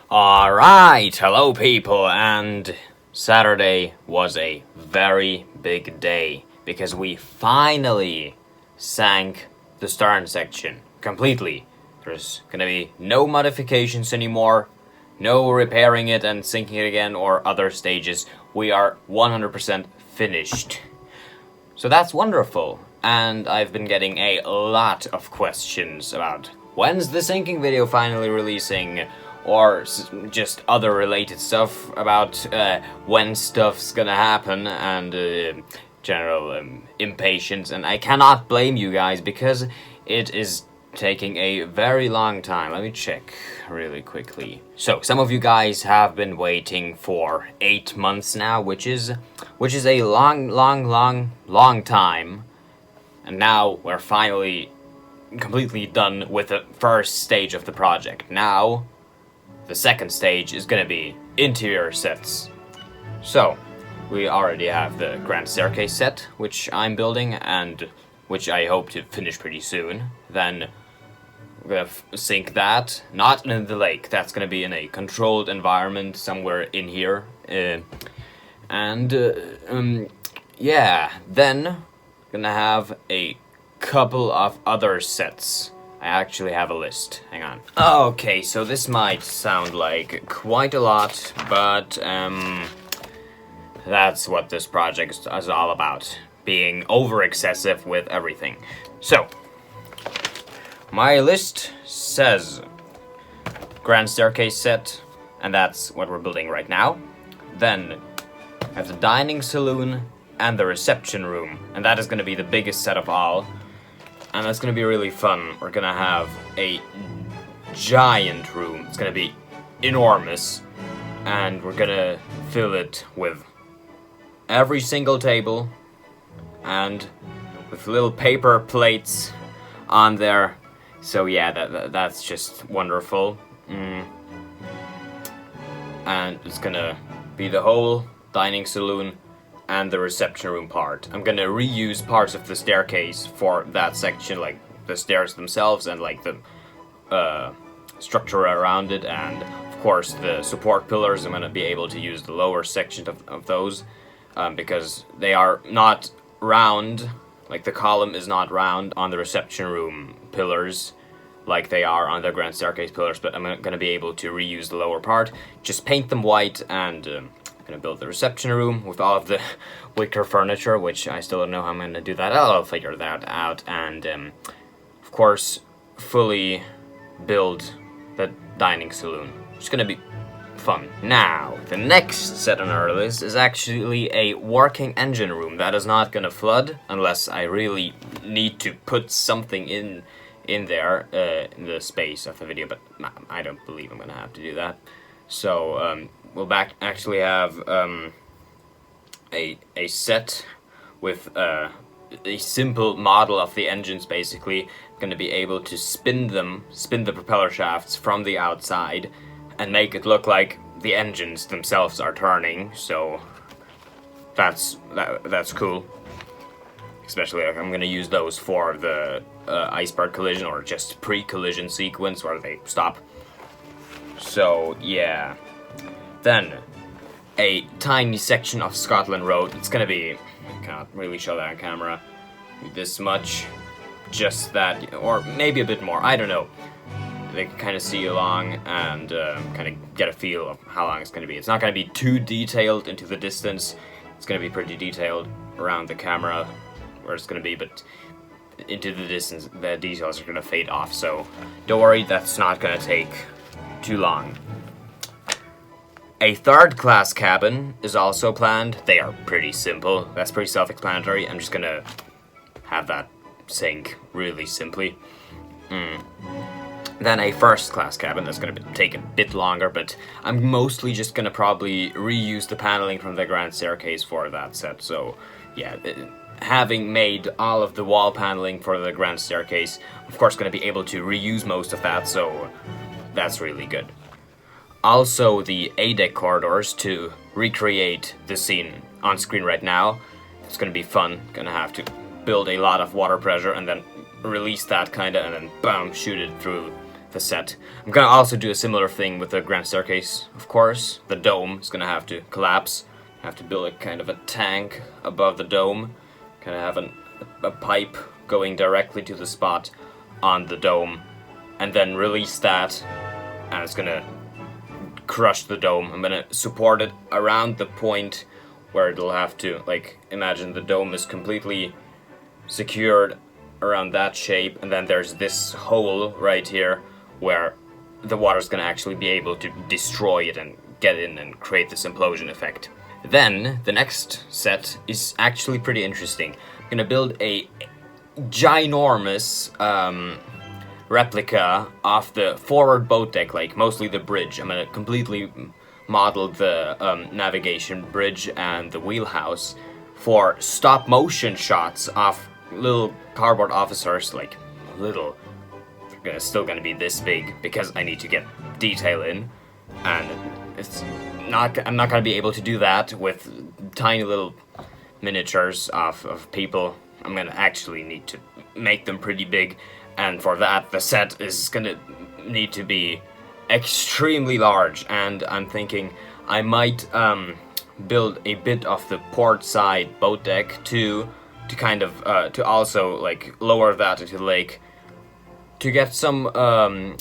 Alright, hello people, and Saturday was a very big day because we finally sank the stern section completely. There's gonna be no modifications anymore, no repairing it and sinking it again or other stages. We are 100% finished. So that's wonderful, and I've been getting a lot of questions about when's the sinking video finally releasing, or just other related stuff about when stuff's gonna happen, and general impatience. And I cannot blame you guys because it is taking a very long time. Let me check really quickly. So some of you guys have been waiting for 8 months now, which is a long time. And now we're finally completely done with the first stage of the project. Now the second stage is gonna be interior sets. So we already have the grand staircase set, which I'm building and which I hope to finish pretty soon. Then we're gonna sink that, not in the lake. That's gonna be in a controlled environment somewhere in here. Yeah, then gonna have a couple of other sets. I actually have a list. Hang on. Okay, so this might sound like quite a lot, but that's what this project is all about. Being over excessive with everything. So my list says grand staircase set, and that's what we're building right now. Then I have the dining saloon and the reception room, and that is going to be the biggest set of all. And that's gonna be really fun. We're gonna have a giant room. It's gonna be enormous. And we're gonna fill it with every single table and with little paper plates on there. So yeah, that's just wonderful. And it's gonna be the whole dining saloon and the reception room part. I'm gonna reuse parts of the staircase for that section, like the stairs themselves and like the structure around it, and of course the support pillars. I'm gonna be able to use the lower section of those because they are not round, like the column is not round on the reception room pillars like they are on the grand staircase pillars, but I'm gonna be able to reuse the lower part, just paint them white, and gonna build the reception room with all of the wicker furniture, which I still don't know how I'm gonna do that. I'll figure that out, and of course fully build the dining saloon. It's gonna be fun. Now the next set on our list is actually a working engine room that is not gonna flood unless I really need to put something in there in the space of the video, but I don't believe I'm gonna have to do that. So we'll actually have a set with a simple model of the engines. Basically going to be able to spin the propeller shafts from the outside and make it look like the engines themselves are turning. So that's cool. Especially like I'm going to use those for the iceberg collision or just pre-collision sequence where they stop. So yeah. Then a tiny section of Scotland Road. It's gonna be, I can't really show that on camera, this much, just that, or maybe a bit more, I don't know. They can kind of see along and kind of get a feel of how long it's gonna be. It's not gonna be too detailed into the distance. It's gonna be pretty detailed around the camera where it's gonna be, but into the distance the details are gonna fade off, so don't worry, that's not gonna take too long. A third class cabin is also planned. They are pretty simple. That's pretty self-explanatory. I'm just gonna have that sink really simply. Then a first class cabin that's gonna take a bit longer, but I'm mostly just gonna probably reuse the paneling from the grand staircase for that set. So yeah, having made all of the wall paneling for the grand staircase, of course gonna be able to reuse most of that, so that's really good. Also the A-deck corridors to recreate the scene on screen right now. It's gonna be fun. Gonna have to build a lot of water pressure and then release that kinda, and then boom, shoot it through the set. I'm gonna also do a similar thing with the grand staircase, of course. The dome is gonna have to collapse. I have to build a kind of a tank above the dome. Kind of have a pipe going directly to the spot on the dome, and then release that, and it's gonna crush the dome. I'm gonna support it around the point where it'll have to, like, imagine the dome is completely secured around that shape, and then there's this hole right here where the water's gonna actually be able to destroy it and get in and create this implosion effect. Then the next set is actually pretty interesting. I'm gonna build a ginormous replica of the forward boat deck, like mostly the bridge. I'm gonna completely model the navigation bridge and the wheelhouse for stop motion shots of little cardboard officers, like little. They're still gonna be this big because I need to get detail in, and I'm not gonna be able to do that with tiny little miniatures of people. I'm gonna actually need to make them pretty big, and for that the set is gonna need to be extremely large, and I'm thinking I might build a bit of the port side boat deck to kind of to also like lower that into the lake to get some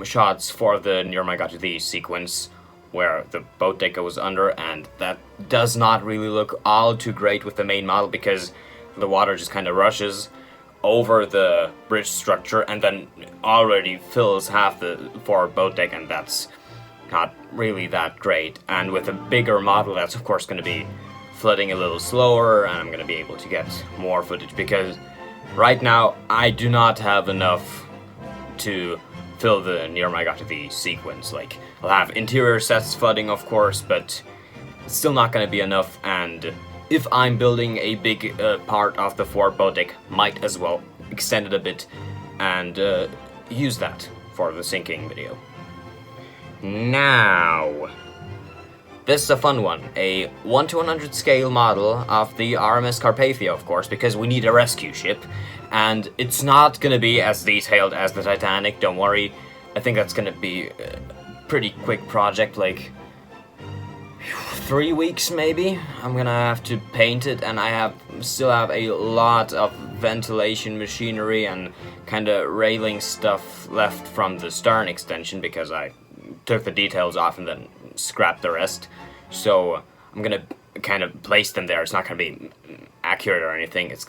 shots for the Near My God to Thee sequence where the boat deck goes under, and that does not really look all too great with the main model because the water just kind of rushes over the bridge structure and then already fills half the forward boat deck, and that's not really that great. And with a bigger model, that's of course going to be flooding a little slower, and I'm going to be able to get more footage because right now I do not have enough to fill the Near My God to Thee sequence. Like, I'll have interior sets flooding, of course, but it's still not going to be enough, and if I'm building a big part of the forward boat deck, might as well extend it a bit and use that for the sinking video. Now, this is a fun one. A 1:100 scale model of the RMS Carpathia, of course, because we need a rescue ship, and it's not gonna be as detailed as the Titanic, don't worry. I think that's gonna be a pretty quick project, like 3 weeks maybe. I'm gonna have to paint it, and I still have a lot of ventilation machinery and kind of railing stuff left from the stern extension because I took the details off and then scrapped the rest. So I'm gonna kind of place them there. It's not gonna be accurate or anything. It's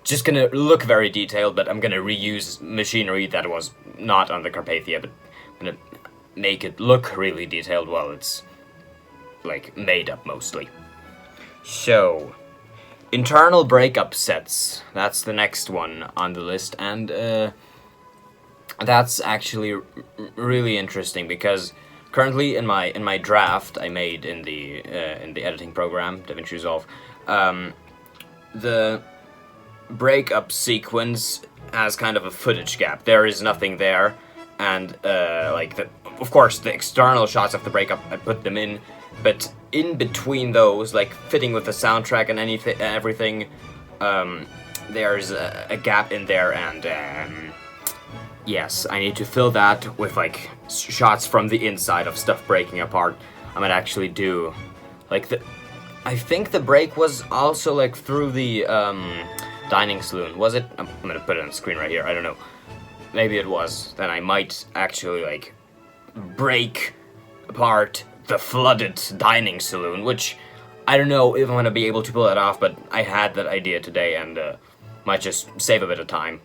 just gonna look very detailed, but I'm gonna reuse machinery that was not on the Carpathia, but I'm gonna make it look really detailed while it's like made up mostly. So, internal breakup sets. That's the next one on the list, and that's actually really interesting because currently in my draft I made in the editing program DaVinci Resolve, the breakup sequence has kind of a footage gap. There is nothing there, and of course the external shots of the breakup I put them in, but in between those, like fitting with the soundtrack and everything, there's a gap in there, and yes, I need to fill that with like shots from the inside of stuff breaking apart. I might actually do like I think the break was also like through the dining saloon, was it? I'm gonna put it on the screen right here. I don't know. Maybe it was. Then I might actually like break apart the flooded dining saloon, which I don't know if I'm gonna be able to pull that off, but I had that idea today and might just save a bit of time.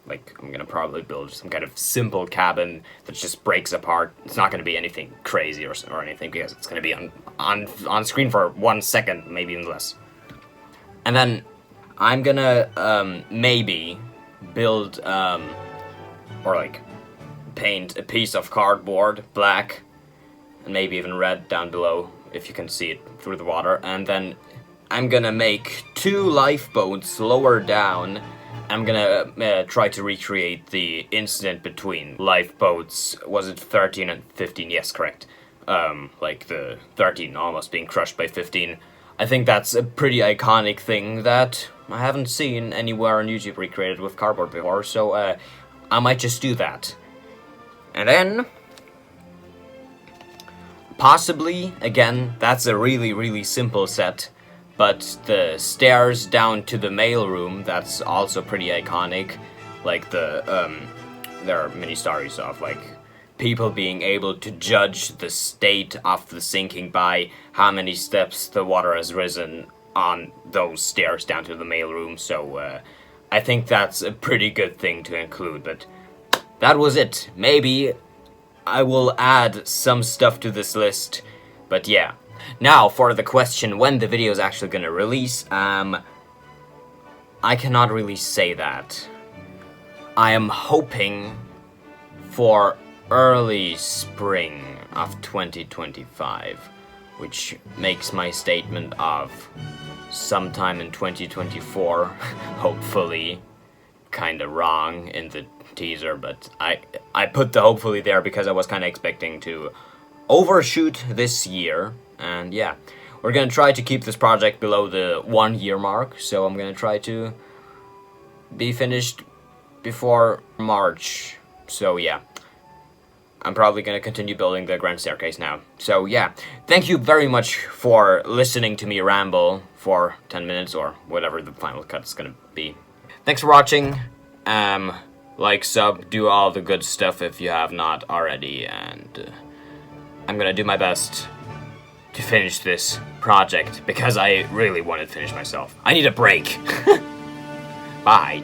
Like, I'm gonna probably build some kind of simple cabin that just breaks apart. It's not gonna be anything crazy or anything because it's gonna be on screen for 1 second, maybe even less. And then I'm gonna maybe build or like paint a piece of cardboard black and maybe even red down below if you can see it through the water, and then I'm gonna make 2 lifeboats lower down. I'm gonna try to recreate the incident between lifeboats, was it 13 and 15? Yes, correct. Like the 13 almost being crushed by 15. I think that's a pretty iconic thing that I haven't seen anywhere on YouTube recreated with cardboard before, so I might just do that. And then, possibly, again, that's a really, really simple set, but the stairs down to the mailroom, that's also pretty iconic. Like there are many stories of, like, people being able to judge the state of the sinking by how many steps the water has risen on those stairs down to the mailroom, so I think that's a pretty good thing to include, but that was it. Maybe I will add some stuff to this list, but yeah. Now, for the question when the video is actually gonna release, I cannot really say that. I am hoping for early spring of 2025, which makes my statement of sometime in 2024, hopefully, kinda wrong in the teaser, but I put the hopefully there because I was kinda expecting to overshoot this year, and yeah. We're gonna try to keep this project below the 1 year mark, so I'm gonna try to be finished before March, so yeah. I'm probably gonna continue building the grand staircase now. So yeah, thank you very much for listening to me ramble for 10 minutes or whatever the final cut's gonna be. Thanks for watching. Like, sub, do all the good stuff if you have not already, and I'm gonna do my best to finish this project because I really want to finish myself. I need a break. Bye.